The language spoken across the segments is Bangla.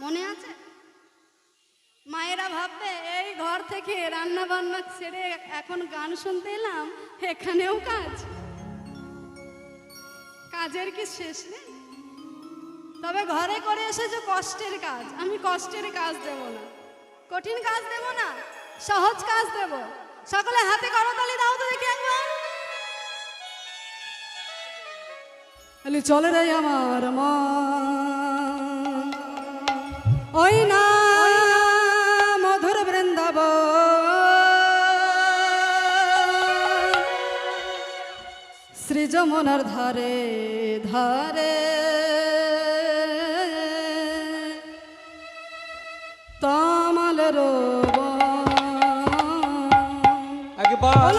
মনে আছে? মায়েরা ভাববে এই ঘর থেকে রান্না বান্না ছেড়ে এখন গান শুনতে এলাম, এখানেও কাজ, কাজের কি শেষ নেই? তবে ঘরে করে এসেছে কষ্টের কাজ, আমি কষ্টের কাজ দেব না, কঠিন কাজ দেব না, সহজ কাজ দেব। সকলে হাতে করতালি দাও তো দেখি একবার। চলে রে আমার মা, ওই না মধুর বৃন্দাবন, শ্রী যমুনার ধারে ধারে তামালের একবার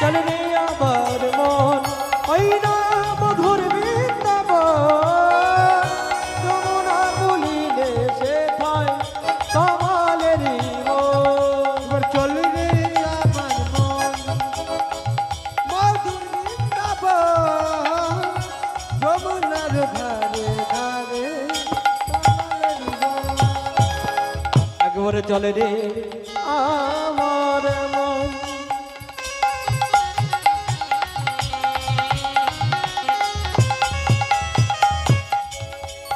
চলে রে আমার মন, ওই না মধুর বৃন্দাবন, যমুনা বলিলে সে ঠাই কামালেরই মন। এবার চলে রে আমার মন, মধুর বৃন্দাবন, যমুনার ধারে ধারে কামালেরই মন। একবারে চলে রে আমার মন।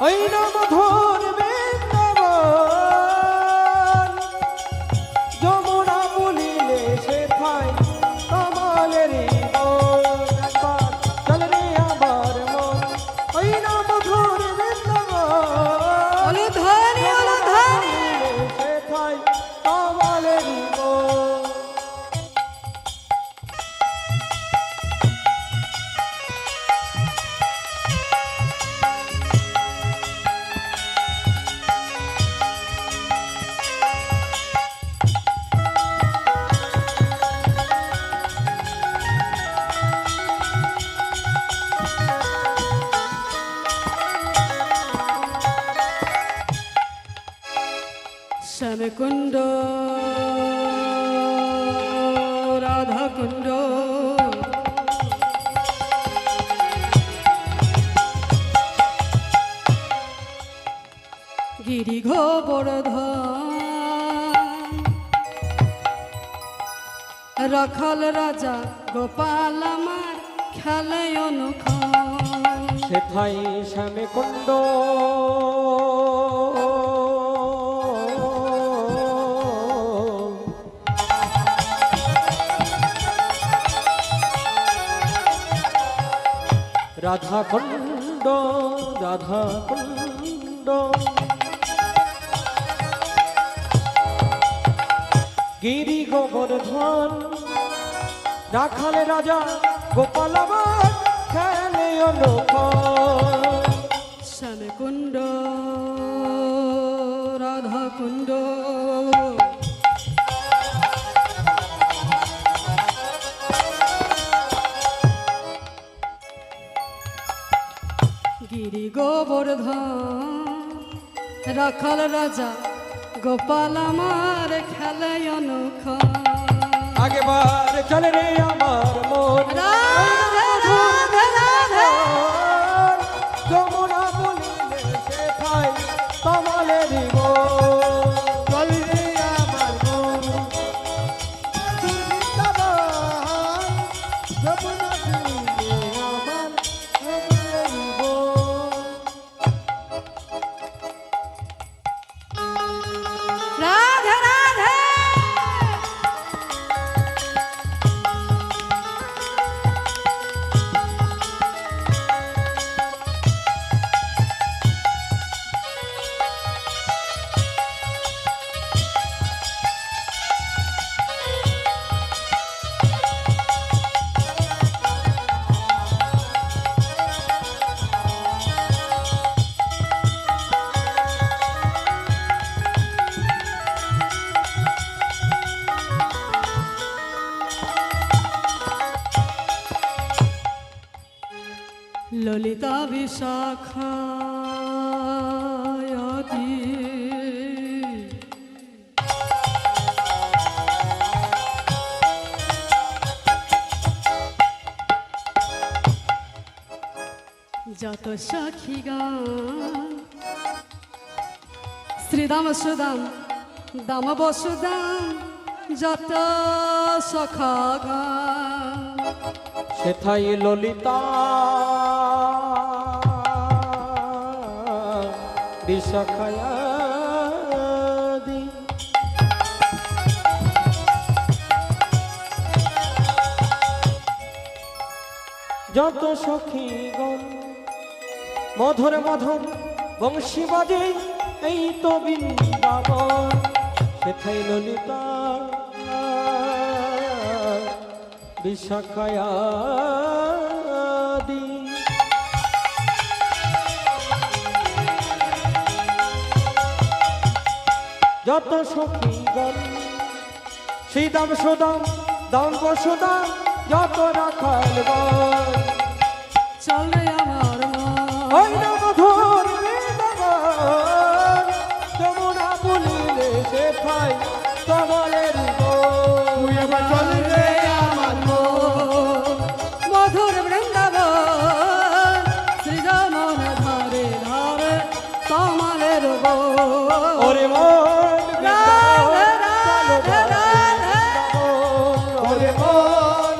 ওই না মধুর বৃন্দাবন, যমুনা বলিলে সে ঠাই কামালেরই মন। একবার চলে রে আমার মন, ওই না মধুর বৃন্দাবন, সে ঠাই কামালেরই মন। শ্যামকুণ্ড রাধাকুণ্ড, গিরি গোবর্ধন, রাখাল রাজা গোপাল আমার খেলে অনুক্ষণ, সেথাই শ্যামে কুণ্ড রাধা কুণ্ড, রাধা কুণ্ড, গিরি গোবর্ধন, রাখাল রাজা গোপাল আমার খেলে অনুক্ষণ। শ্যামকুণ্ড রাধাকুণ্ড, গিরি গোবর্ধন, রাখাল রাজা গোপাল আমার খেলে অনুক্ষণ। আগেবার চলে রে আমার মন, যমুনা বলিলে সে ঠাই কামালেরই মন। চলে রে আমার মন, বৃন্দাবন, যমুনা বলিলে আমার কামালেরই মন। রাধে রাধে ললিতা বিশাখায়তি, যত সখী গান শ্রীদাম সুদাম দাম বসুদাম যত সখা গান সেথাই ললিতা বিশাখায়াদি যত সখীগণ মধুর মধুর বংশী বাজে এই তো বৃন্দাবন সেথাই ললিতা বিশাখায়াদি যত সখীগণ শ্রীদাম সুদাম দাম বসুদাম যত রাখালগণ চলে আমার ওই না মধুর বৃন্দাবন যমুনা বলিলে সেথাই কমলের তুই এবার চলবে আমার মধুর বৃন্দাবন শ্রীরামন ধারে ধারে কমলের ওরে মন রাধে রাধে রাধে ওরে মন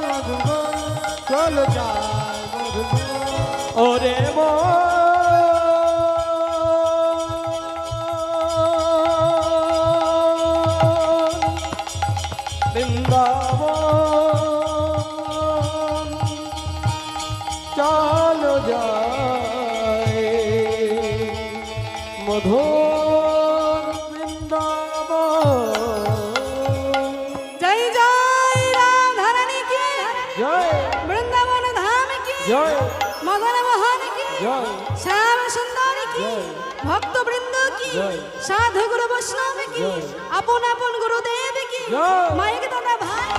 চল যায় ওরে বৃন্দাবন চল যায় মধুর বৃন্দাবন জয় জয় রাধা রানী কি জয় বৃন্দাবন ধাম কি জয় মদন মোহন কি জয় শ্যাম সুন্দর কি জয়। ভক্ত বৃন্দ কি জয়। সাধু গুরু বৈষ্ণব কি জয়। আপন আপন গুরুদেব কি জয়। মাইক দাদা ভাই